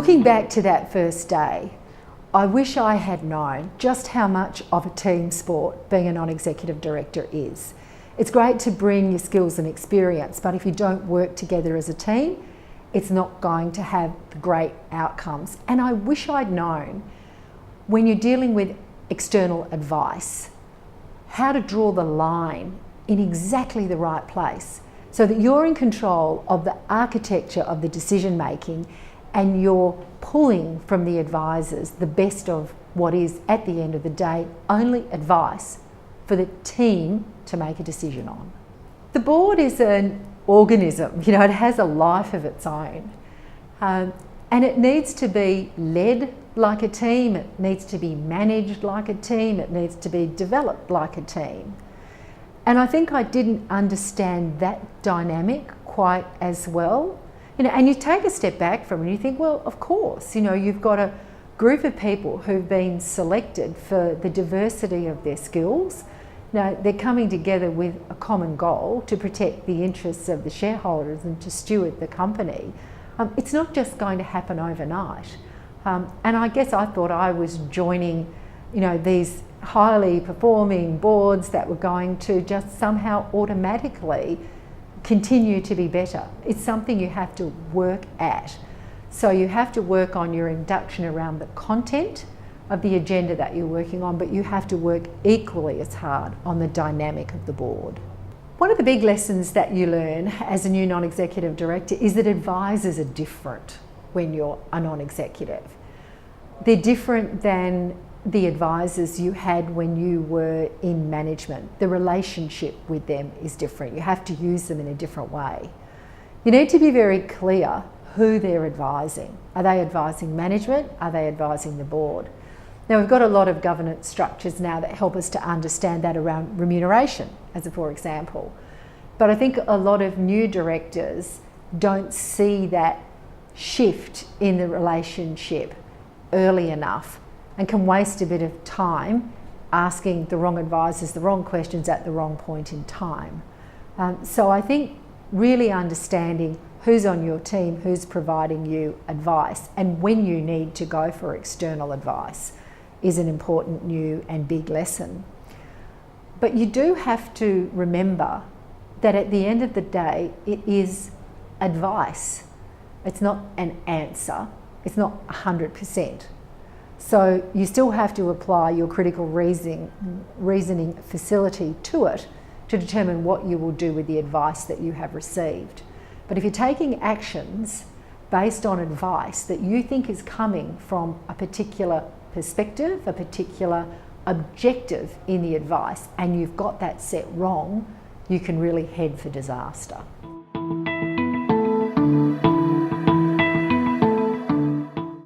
Looking back to that first day, I wish I had known just how much of a team sport being a non-executive director is. It's great to bring your skills and experience, but if you don't work together as a team, it's not going to have great outcomes. And I wish I'd known, when you're dealing with external advice, how to draw the line in exactly the right place so that you're in control of the architecture of the decision making and you're pulling from the advisors the best of what is, at the end of the day, only advice for the team to make a decision on. The board is an organism, it has a life of its own. And it needs to be led like a team, it needs to be managed like a team, it needs to be developed like a team. And I think I didn't understand that dynamic quite as well. And you take a step back from it and you think, well, of course, you've got a group of people who've been selected for the diversity of their skills. Now, they're coming together with a common goal to protect the interests of the shareholders and to steward the company. It's not just going to happen overnight. And I guess I thought I was joining, these highly performing boards that were going to just somehow automatically continue to be better. It's something you have to work at. So you have to work on your induction around the content of the agenda that you're working on, but you have to work equally as hard on the dynamic of the board. One of the big lessons that you learn as a new non-executive director is that advisors are different when you're a non-executive. They're different than the advisors you had when you were in management. The relationship with them is different. You have to use them in a different way. You need to be very clear who they're advising. Are they advising management? Are they advising the board? Now, we've got a lot of governance structures now that help us to understand that around remuneration, as a for example. But I think a lot of new directors don't see that shift in the relationship early enough and can waste a bit of time asking the wrong advisors the wrong questions at the wrong point in time. So I think really understanding who's on your team, who's providing you advice, and when you need to go for external advice is an important new and big lesson. But you do have to remember that at the end of the day, it is advice. It's not an answer. It's not 100%. So you still have to apply your critical reasoning facility to it to determine what you will do with the advice that you have received. But if you're taking actions based on advice that you think is coming from a particular perspective, a particular objective in the advice, and you've got that set wrong, you can really head for disaster.